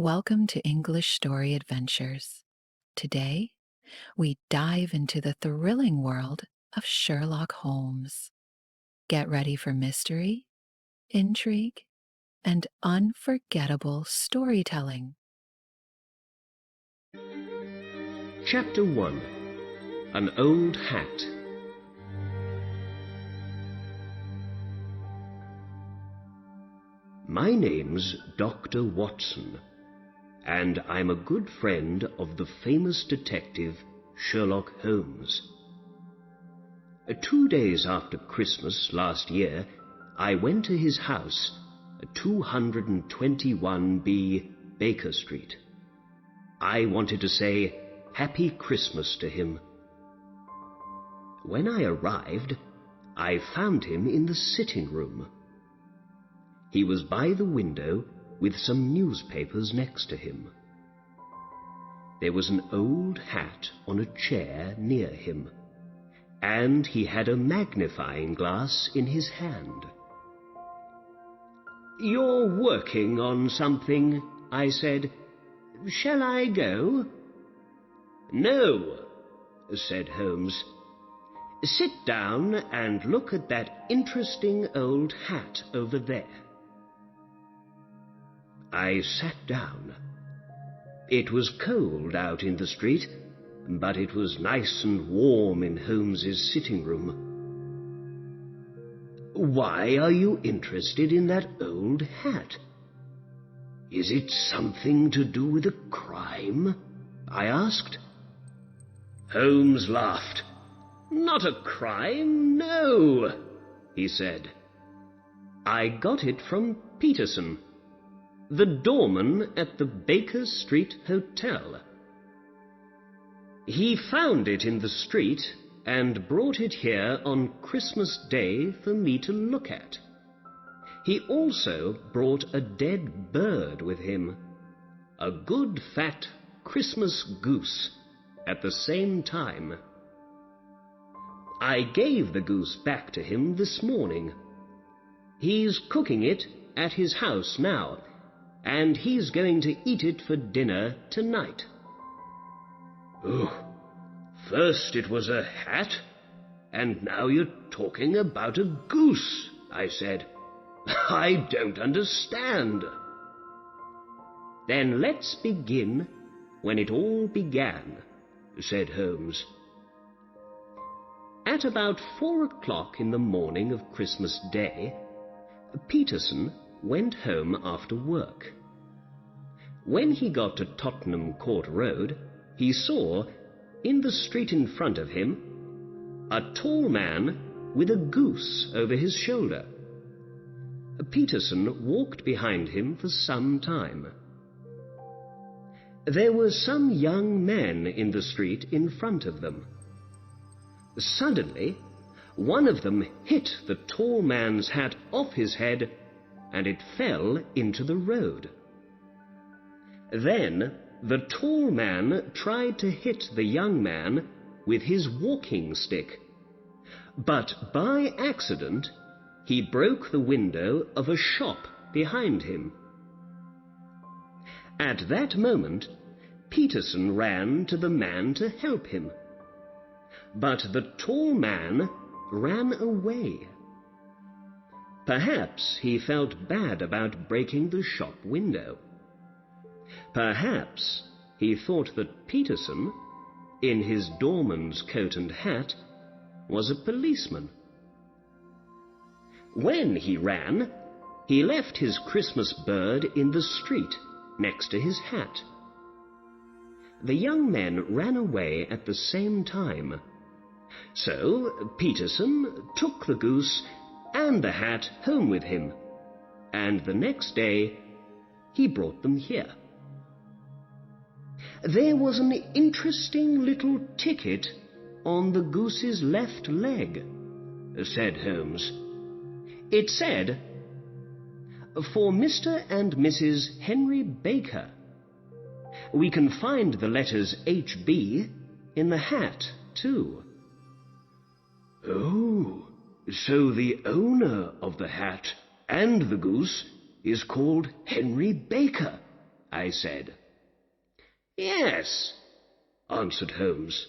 Welcome to English Story Adventures. Today, we dive into the thrilling world of Sherlock Holmes. Get ready for mystery, intrigue, and unforgettable storytelling. Chapter 1. An Old Hat. My name's Dr. Watson, and I'm a good friend of the famous detective Sherlock Holmes. 2 days after Christmas last year, I went to his house at 221B Baker Street. I wanted to say Happy Christmas to him. When I arrived, I found him in the sitting room. He was by the window with some newspapers next to him. There was an old hat on a chair near him, and he had a magnifying glass in his hand. "You're working on something," I said. "Shall I go?" "No," said Holmes. "Sit down and look at that interesting old hat over there." I sat down. It was cold out in the street, but it was nice and warm in Holmes's sitting room. "Why are you interested in that old hat? Is it something to do with a crime?" I asked. Holmes laughed. "Not a crime, no," he said. "I got it from Peterson, the doorman at the Baker Street Hotel. He found it in the street and brought it here on Christmas Day for me to look at. He also brought a dead bird with him, a good fat Christmas goose, at the same time. I gave the goose back to him this morning. He's cooking it at his house now, and he's going to eat it for dinner tonight." "Oh, first it was a hat, and now you're talking about a goose," I said. "I don't understand." "Then let's begin when it all began," said Holmes. At about 4 o'clock in the morning of Christmas Day, Peterson went home after work. When he got to Tottenham Court Road, he saw, in the street in front of him, a tall man with a goose over his shoulder. Peterson walked behind him for some time. There were some young men in the street in front of them. Suddenly, one of them hit the tall man's hat off his head, and it fell into the road. Then the tall man tried to hit the young man with his walking stick, but by accident he broke the window of a shop behind him. At that moment, Peterson ran to the man to help him, but the tall man ran away. Perhaps he felt bad about breaking the shop window. Perhaps he thought that Peterson, in his doorman's coat and hat, was a policeman. When he ran, he left his Christmas bird in the street next to his hat. The young men ran away at the same time. So Peterson took the goose and the hat home with him, and the next day he brought them here. There was an interesting little ticket on the goose's left leg, said Holmes. It said, "For Mr. and Mrs. Henry Baker." We can find the letters HB in the hat, too. "Oh, so the owner of the hat and the goose is called Henry Baker," I said. "Yes," answered Holmes.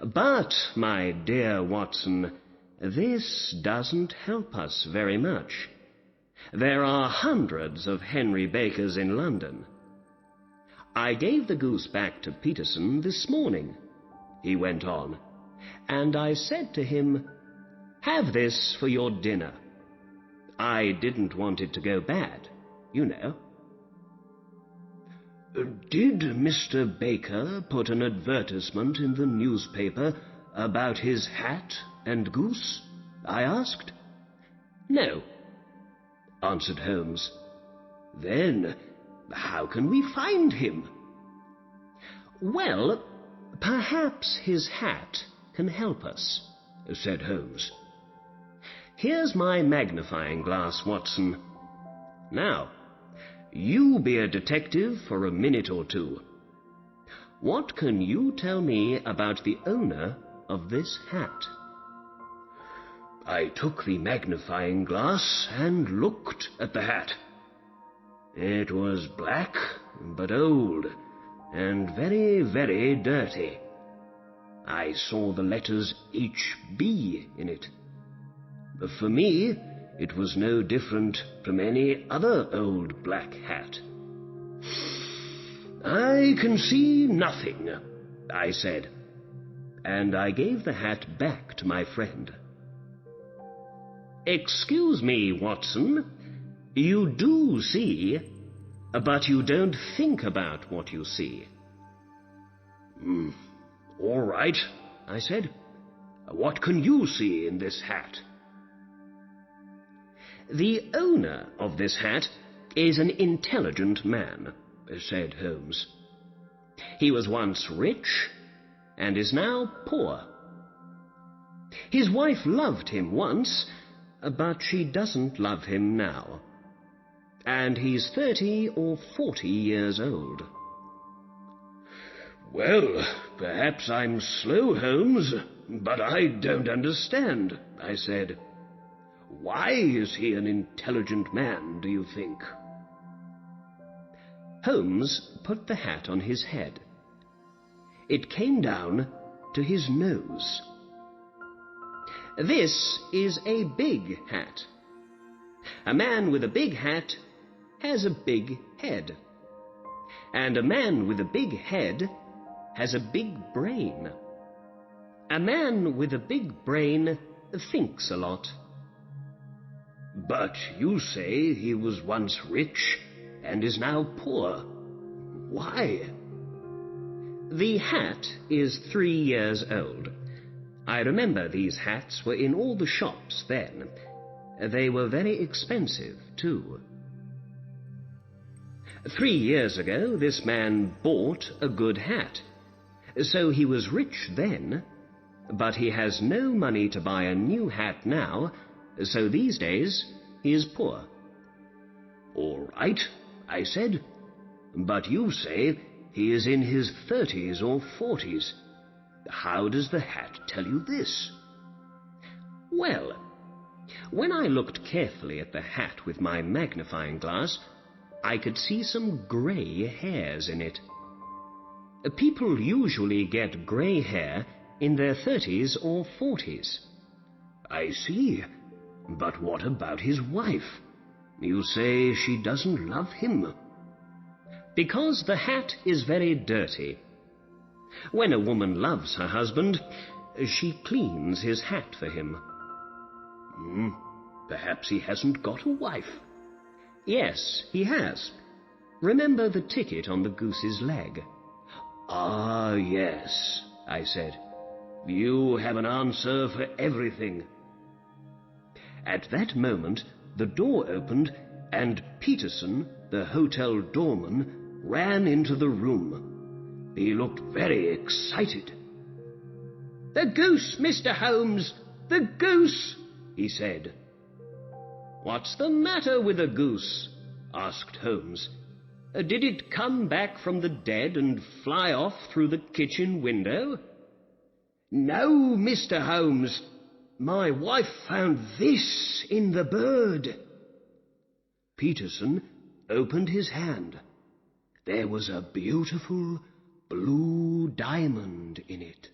"But, my dear Watson, this doesn't help us very much. There are hundreds of Henry Bakers in London. I gave the goose back to Peterson this morning," he went on, "and I said to him, 'Have this for your dinner.' I didn't want it to go bad, you know." "Did Mr. Baker put an advertisement in the newspaper about his hat and goose?" I asked. "No," answered Holmes. "Then how can we find him?" "Well, perhaps his hat can help us," said Holmes. "Here's my magnifying glass, Watson. Now, you be a detective for a minute or two. What can you tell me about the owner of this hat?" I took the magnifying glass and looked at the hat. It was black, but old, and very, very dirty. I saw the letters HB in it. For me, it was no different from any other old black hat. "I can see nothing," I said, and I gave the hat back to my friend. "Excuse me, Watson, you do see, but you don't think about what you see." "All right," I said. "What can you see in this hat?" "The owner of this hat is an intelligent man," said Holmes. "He was once rich and is now poor. His wife loved him once, but she doesn't love him now. And he's 30 or 40 years old." "Well, perhaps I'm slow, Holmes, but I don't understand," I said. "Why is he an intelligent man, do you think?" Holmes put the hat on his head. It came down to his nose. "This is a big hat. A man with a big hat has a big head. And a man with a big head has a big brain. A man with a big brain thinks a lot." "But you say he was once rich and is now poor. Why?" "The hat is 3 years old. I remember these hats were in all the shops then. They were very expensive, too. 3 years ago, this man bought a good hat. So he was rich then, but he has no money to buy a new hat now, so these days he is poor." "All right," I said, "but you say he is in his 30s or 40s. How does the hat tell you this?" "Well, when I looked carefully at the hat with my magnifying glass, I could see some grey hairs in it. People usually get grey hair in their 30s or 40s. "I see. But what about his wife? You say she doesn't love him." "Because the hat is very dirty. When a woman loves her husband, she cleans his hat for him." Perhaps he hasn't got a wife." "Yes, he has. Remember the ticket on the goose's leg?" "Ah, yes," I said. "You have an answer for everything." At that moment, the door opened, and Peterson, the hotel doorman, ran into the room. He looked very excited. "The goose, Mr. Holmes! The goose!" he said. "What's the matter with the goose?" asked Holmes. "Did it come back from the dead and fly off through the kitchen window?" "No, Mr. Holmes. My wife found this in the bird." Peterson opened his hand. There was a beautiful blue diamond in it.